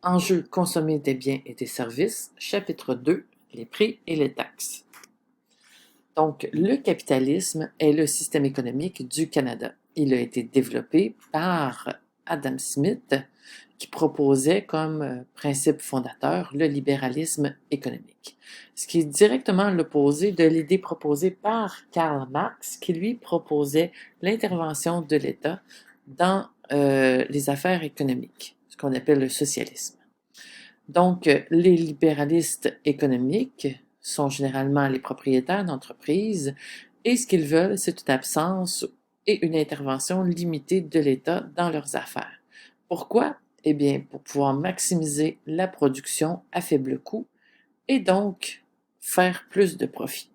Enjeux consommés des biens et des services, chapitre 2, les prix et les taxes. Donc, le capitalisme est le système économique du Canada. Il a été développé par Adam Smith, qui proposait comme principe fondateur le libéralisme économique, ce qui est directement l'opposé de l'idée proposée par Karl Marx, qui lui proposait l'intervention de l'État dans les affaires économiques, ce qu'on appelle le socialisme. Donc, les libéralistes économiques sont généralement les propriétaires d'entreprises et ce qu'ils veulent, c'est une absence et une intervention limitée de l'État dans leurs affaires. Pourquoi? Eh bien, pour pouvoir maximiser la production à faible coût et donc faire plus de profit.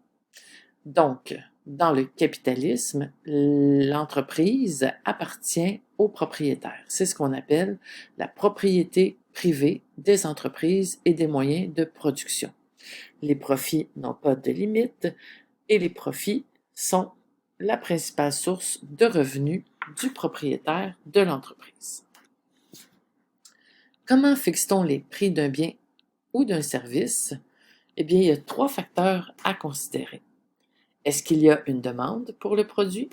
Donc, dans le capitalisme, l'entreprise appartient aux propriétaires. C'est ce qu'on appelle la propriété privée des entreprises et des moyens de production. Les profits n'ont pas de limite et les profits sont la principale source de revenus du propriétaire de l'entreprise. Comment fixe-t-on les prix d'un bien ou d'un service? Eh bien, il y a 3 facteurs à considérer. Est-ce qu'il y a une demande pour le produit?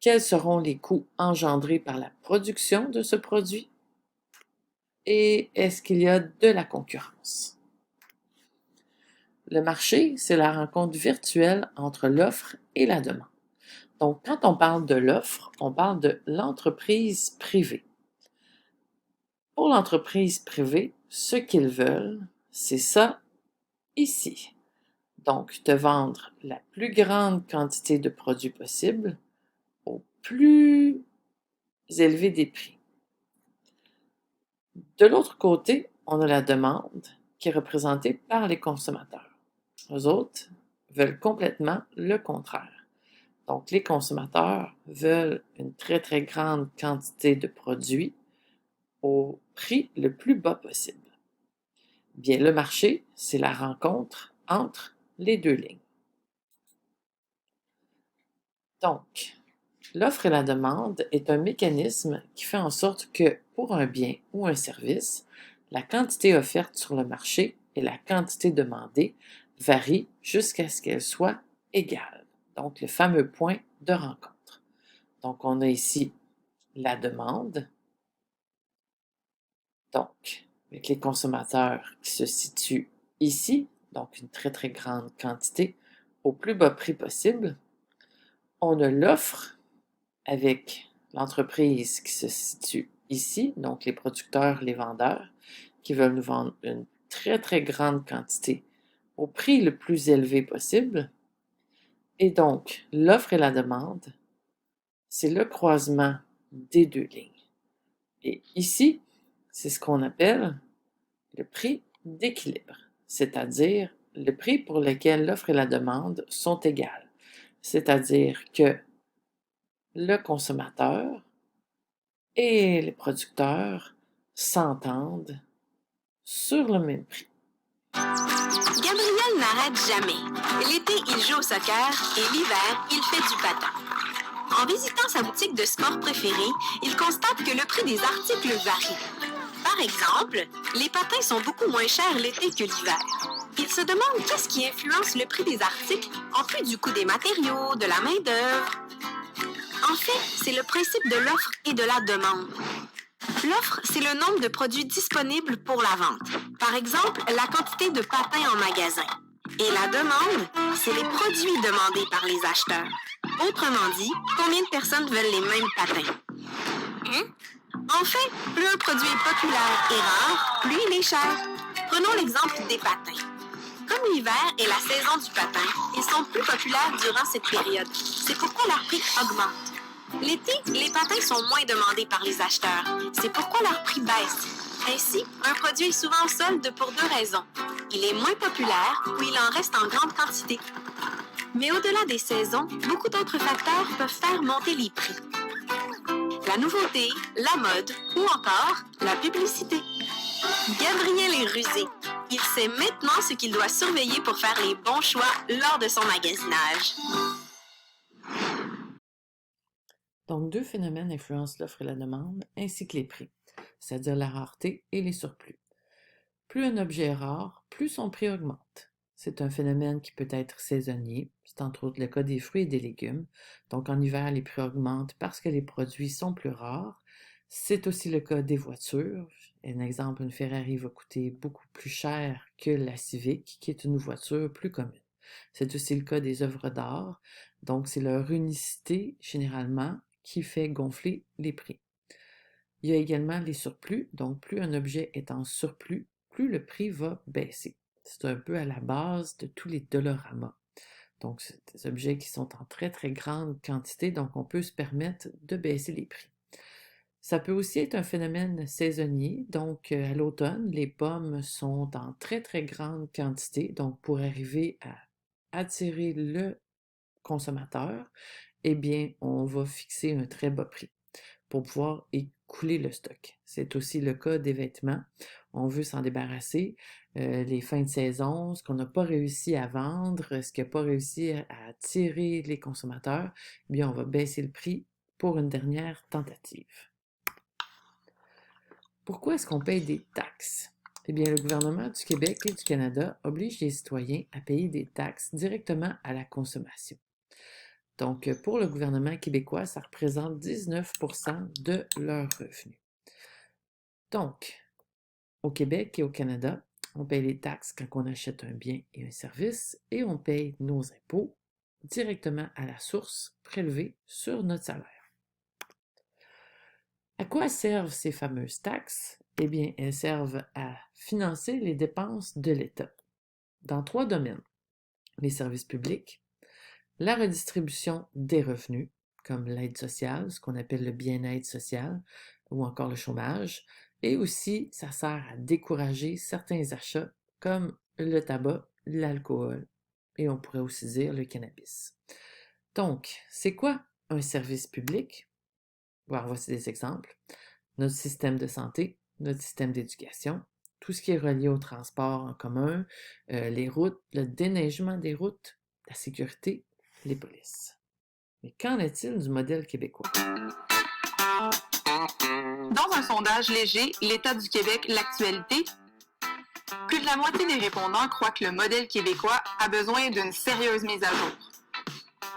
Quels seront les coûts engendrés par la production de ce produit? Et est-ce qu'il y a de la concurrence? Le marché, c'est la rencontre virtuelle entre l'offre et la demande. Donc, quand on parle de l'offre, on parle de l'entreprise privée. Pour l'entreprise privée, ce qu'ils veulent, c'est ça ici. Donc, te vendre la plus grande quantité de produits possible au plus élevé des prix. De l'autre côté, on a la demande qui est représentée par les consommateurs. Eux autres veulent complètement le contraire. Donc, les consommateurs veulent une très, très grande quantité de produits au prix le plus bas possible. Bien, le marché, c'est la rencontre entre les deux lignes. Donc, l'offre et la demande est un mécanisme qui fait en sorte que pour un bien ou un service, la quantité offerte sur le marché et la quantité demandée varient jusqu'à ce qu'elles soient égales. Donc, le fameux point de rencontre. Donc, on a ici la demande. Donc, avec les consommateurs qui se situent ici, donc une très, très grande quantité au plus bas prix possible. On a l'offre avec l'entreprise qui se situe ici, donc les producteurs, les vendeurs, qui veulent nous vendre une très, très grande quantité au prix le plus élevé possible. Et donc, l'offre et la demande, c'est le croisement des deux lignes. Et ici, c'est ce qu'on appelle le prix d'équilibre, c'est-à-dire le prix pour lequel l'offre et la demande sont égales. C'est-à-dire que le consommateur et les producteurs s'entendent sur le même prix. Gabriel n'arrête jamais. L'été, il joue au soccer et l'hiver, il fait du patin. En visitant sa boutique de sport préférée, il constate que le prix des articles varie. Par exemple, les patins sont beaucoup moins chers l'été que l'hiver. Il se demande qu'est-ce qui influence le prix des articles en plus du coût des matériaux, de la main-d'œuvre. En fait, c'est le principe de l'offre et de la demande. L'offre, c'est le nombre de produits disponibles pour la vente. Par exemple, la quantité de patins en magasin. Et la demande, c'est les produits demandés par les acheteurs. Autrement dit, combien de personnes veulent les mêmes patins? En fait, plus un produit est populaire et rare, plus il est cher. Prenons l'exemple des patins. Comme l'hiver est la saison du patin, ils sont plus populaires durant cette période. C'est pourquoi leur prix augmente. L'été, les patins sont moins demandés par les acheteurs. C'est pourquoi leur prix baisse. Ainsi, un produit est souvent en solde pour 2 raisons. Il est moins populaire ou il en reste en grande quantité. Mais au-delà des saisons, beaucoup d'autres facteurs peuvent faire monter les prix. La nouveauté, la mode ou encore la publicité. Gabriel est rusé. Il sait maintenant ce qu'il doit surveiller pour faire les bons choix lors de son magasinage. Donc, 2 phénomènes influencent l'offre et la demande, ainsi que les prix. c'est-à-dire la rareté et les surplus. Plus un objet est rare, plus son prix augmente. C'est un phénomène qui peut être saisonnier, c'est entre autres le cas des fruits et des légumes. Donc en hiver, les prix augmentent parce que les produits sont plus rares. C'est aussi le cas des voitures. Un exemple, une Ferrari va coûter beaucoup plus cher que la Civic, qui est une voiture plus commune. C'est aussi le cas des œuvres d'art. Donc c'est leur unicité, généralement, qui fait gonfler les prix. Il y a également les surplus. Donc plus un objet est en surplus, plus le prix va baisser. C'est un peu à la base de tous les doloramas. Donc, c'est des objets qui sont en très, très grande quantité, donc on peut se permettre de baisser les prix. Ça peut aussi être un phénomène saisonnier, donc à l'automne, les pommes sont en très, très grande quantité, donc pour arriver à attirer le consommateur, eh bien, on va fixer un très bas prix pour pouvoir écouler le stock. C'est aussi le cas des vêtements. On veut s'en débarrasser. Les fins de saison, ce qu'on n'a pas réussi à vendre, ce qui n'a pas réussi à attirer les consommateurs, eh bien, on va baisser le prix pour une dernière tentative. Pourquoi est-ce qu'on paye des taxes? Eh bien, le gouvernement du Québec et du Canada oblige les citoyens à payer des taxes directement à la consommation. Donc, pour le gouvernement québécois, ça représente 19% de leurs revenus. Donc, au Québec et au Canada, on paye les taxes quand on achète un bien et un service et on paye nos impôts directement à la source prélevée sur notre salaire. À quoi servent ces fameuses taxes? Eh bien, elles servent à financer les dépenses de l'État dans 3 domaines. Les services publics, la redistribution des revenus, comme l'aide sociale, ce qu'on appelle le bien-être social, ou encore le chômage, et aussi ça sert à décourager certains achats comme le tabac, l'alcool, et on pourrait aussi dire le cannabis. Donc, c'est quoi un service public? Alors, voici des exemples. Notre système de santé, notre système d'éducation, tout ce qui est relié au transport en commun, les routes, le déneigement des routes, la sécurité, les polices. Mais qu'en est-il du modèle québécois? Dans un sondage léger, l'État du Québec, l'actualité, plus de la moitié des répondants croient que le modèle québécois a besoin d'une sérieuse mise à jour.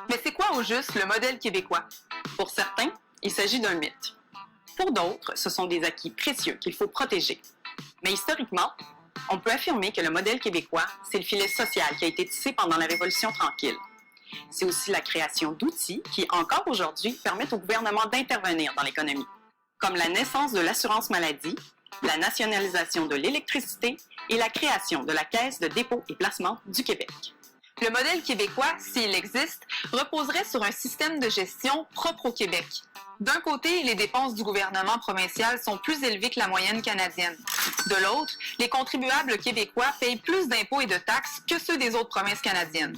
Mais c'est quoi au juste le modèle québécois? Pour certains, il s'agit d'un mythe. Pour d'autres, ce sont des acquis précieux qu'il faut protéger. Mais historiquement, on peut affirmer que le modèle québécois, c'est le filet social qui a été tissé pendant la Révolution tranquille. C'est aussi la création d'outils qui, encore aujourd'hui, permettent au gouvernement d'intervenir dans l'économie, comme la naissance de l'assurance maladie, la nationalisation de l'électricité et la création de la Caisse de dépôt et placement du Québec. Le modèle québécois, s'il existe, reposerait sur un système de gestion propre au Québec. D'un côté, les dépenses du gouvernement provincial sont plus élevées que la moyenne canadienne. De l'autre, les contribuables québécois payent plus d'impôts et de taxes que ceux des autres provinces canadiennes.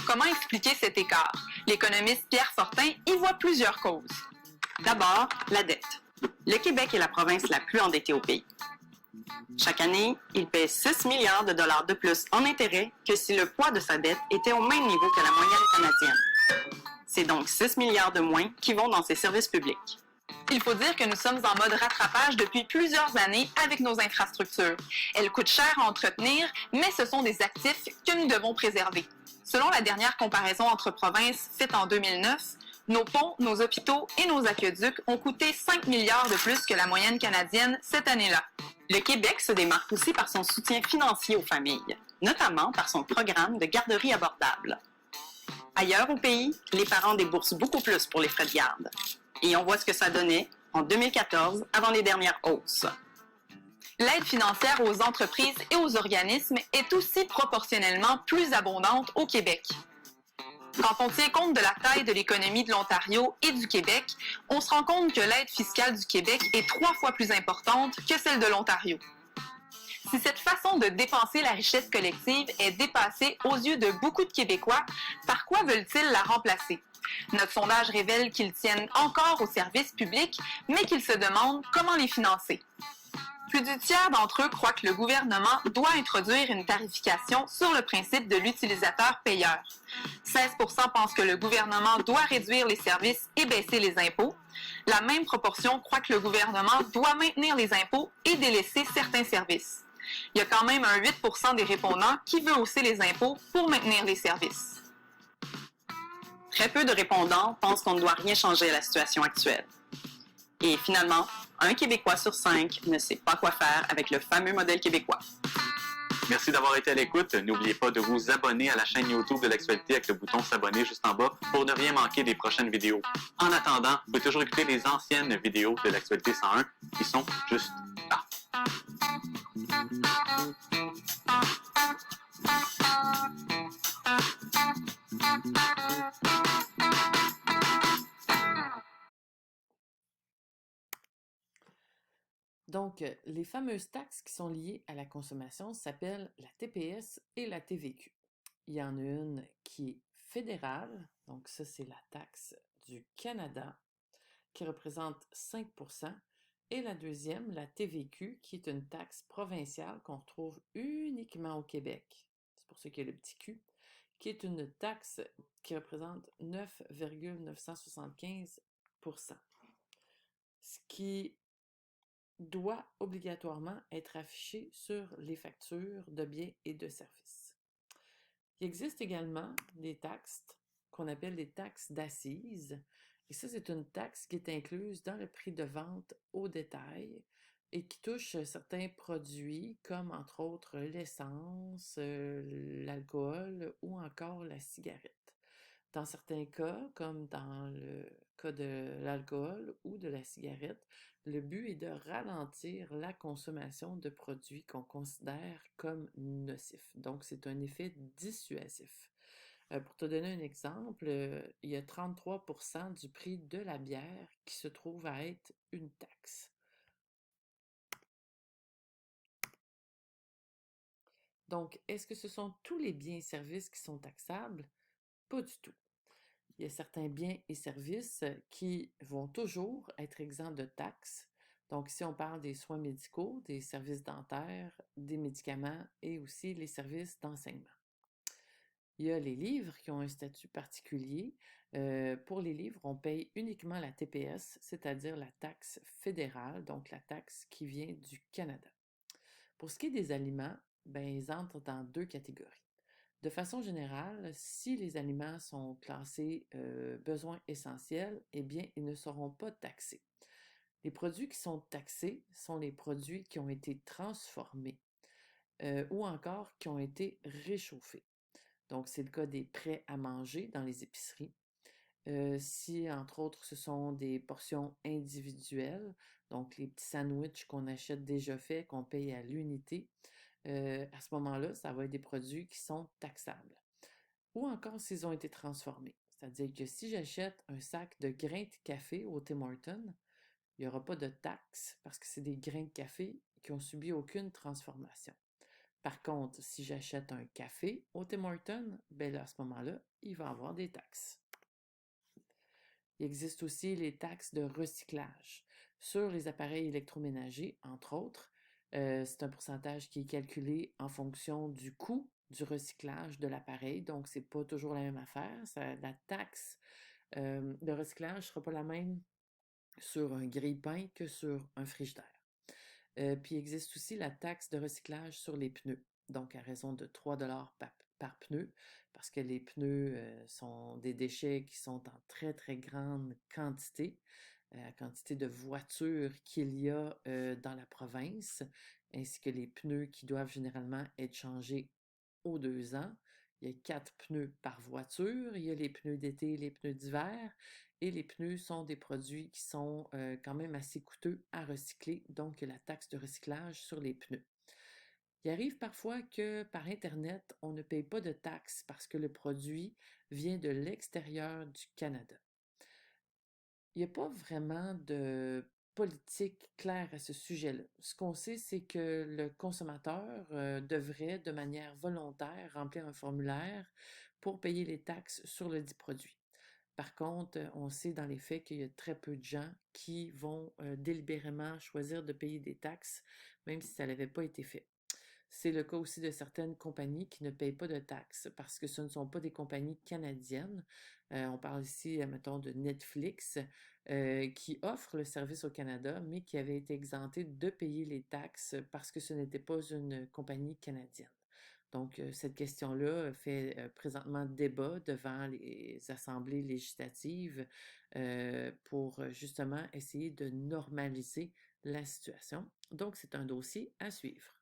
Comment expliquer cet écart? L'économiste Pierre Fortin y voit plusieurs causes. D'abord, la dette. Le Québec est la province la plus endettée au pays. Chaque année, il paie 6 milliards de dollars de plus en intérêts que si le poids de sa dette était au même niveau que la moyenne canadienne. C'est donc 6 milliards de moins qui vont dans ses services publics. Il faut dire que nous sommes en mode rattrapage depuis plusieurs années avec nos infrastructures. Elles coûtent cher à entretenir, mais ce sont des actifs que nous devons préserver. Selon la dernière comparaison entre provinces faite en 2009, nos ponts, nos hôpitaux et nos aqueducs ont coûté 5 milliards de plus que la moyenne canadienne cette année-là. Le Québec se démarque aussi par son soutien financier aux familles, notamment par son programme de garderie abordable. Ailleurs au pays, les parents déboursent beaucoup plus pour les frais de garde. Et on voit ce que ça donnait en 2014, avant les dernières hausses. L'aide financière aux entreprises et aux organismes est aussi proportionnellement plus abondante au Québec. Quand on tient compte de la taille de l'économie de l'Ontario et du Québec, on se rend compte que l'aide fiscale du Québec est 3 fois plus importante que celle de l'Ontario. Si cette façon de dépenser la richesse collective est dépassée aux yeux de beaucoup de Québécois, par quoi veulent-ils la remplacer? Notre sondage révèle qu'ils tiennent encore aux services publics, mais qu'ils se demandent comment les financer. Plus du tiers d'entre eux croient que le gouvernement doit introduire une tarification sur le principe de l'utilisateur-payeur. 16% pensent que le gouvernement doit réduire les services et baisser les impôts. La même proportion croit que le gouvernement doit maintenir les impôts et délaisser certains services. Il y a quand même un 8% des répondants qui veut hausser les impôts pour maintenir les services. Très peu de répondants pensent qu'on ne doit rien changer à la situation actuelle. Et finalement, un Québécois sur 5 ne sait pas quoi faire avec le fameux modèle québécois. Merci d'avoir été à l'écoute. N'oubliez pas de vous abonner à la chaîne YouTube de l'actualité avec le bouton s'abonner juste en bas pour ne rien manquer des prochaines vidéos. En attendant, vous pouvez toujours écouter les anciennes vidéos de l'actualité 101 qui sont juste là. Donc, les fameuses taxes qui sont liées à la consommation s'appellent la TPS et la TVQ. Il y en a une qui est fédérale, donc ça c'est la taxe du Canada, qui représente 5%, et la deuxième, la TVQ, qui est une taxe provinciale qu'on retrouve uniquement au Québec. C'est pour ça qu'il y a le petit Q, qui est une taxe qui représente 9,975%. Ce qui doit obligatoirement être affiché sur les factures de biens et de services. Il existe également des taxes qu'on appelle les taxes d'assises. Et ça, c'est une taxe qui est incluse dans le prix de vente au détail et qui touche certains produits comme entre autres l'essence, l'alcool ou encore la cigarette. Dans certains cas, comme dans le cas de l'alcool ou de la cigarette, le but est de ralentir la consommation de produits qu'on considère comme nocifs. Donc, c'est un effet dissuasif. Pour te donner un exemple, il y a 33% du prix de la bière qui se trouve à être une taxe. Donc, est-ce que ce sont tous les biens et services qui sont taxables? Pas du tout. Il y a certains biens et services qui vont toujours être exempts de taxes. Donc, ici, on parle des soins médicaux, des services dentaires, des médicaments et aussi les services d'enseignement. Il y a les livres qui ont un statut particulier. Pour les livres, on paye uniquement la TPS, c'est-à-dire la taxe fédérale, donc la taxe qui vient du Canada. Pour ce qui est des aliments, ils entrent dans deux catégories. De façon générale, si les aliments sont classés besoins essentiels, eh bien, ils ne seront pas taxés. Les produits qui sont taxés sont les produits qui ont été transformés ou encore qui ont été réchauffés. Donc, c'est le cas des prêts à manger dans les épiceries. Si, entre autres, ce sont des portions individuelles, donc les petits sandwichs qu'on achète déjà faits, qu'on paye à l'unité, à ce moment-là, ça va être des produits qui sont taxables. Ou encore s'ils ont été transformés. C'est-à-dire que si j'achète un sac de grains de café au Tim Hortons, il n'y aura pas de taxe parce que c'est des grains de café qui n'ont subi aucune transformation. Par contre, si j'achète un café au Tim Hortons, là, à ce moment-là, il va y avoir des taxes. Il existe aussi les taxes de recyclage sur les appareils électroménagers, entre autres. C'est un pourcentage qui est calculé en fonction du coût du recyclage de l'appareil, donc c'est pas toujours la même affaire. La taxe de recyclage ne sera pas la même sur un grille-pain que sur un frigidaire. Puis il existe aussi la taxe de recyclage sur les pneus, donc à raison de 3 par pneu, parce que les pneus sont des déchets qui sont en très, très grande quantité, la quantité de voitures qu'il y a dans la province, ainsi que les pneus qui doivent généralement être changés aux 2 ans. Il y a 4 pneus par voiture, il y a les pneus d'été et les pneus d'hiver, et les pneus sont des produits qui sont quand même assez coûteux à recycler, donc la taxe de recyclage sur les pneus. Il arrive parfois que par Internet, on ne paye pas de taxe parce que le produit vient de l'extérieur du Canada. Il n'y a pas vraiment de politique claire à ce sujet-là. Ce qu'on sait, c'est que le consommateur devrait, de manière volontaire, remplir un formulaire pour payer les taxes sur le dit produit. Par contre, on sait dans les faits qu'il y a très peu de gens qui vont délibérément choisir de payer des taxes, même si ça n'avait pas été fait. C'est le cas aussi de certaines compagnies qui ne payent pas de taxes parce que ce ne sont pas des compagnies canadiennes. On parle ici, mettons, de Netflix, qui offre le service au Canada, mais qui avait été exempté de payer les taxes parce que ce n'était pas une compagnie canadienne. Donc, cette question-là fait présentement débat devant les assemblées législatives pour justement essayer de normaliser la situation. Donc, c'est un dossier à suivre.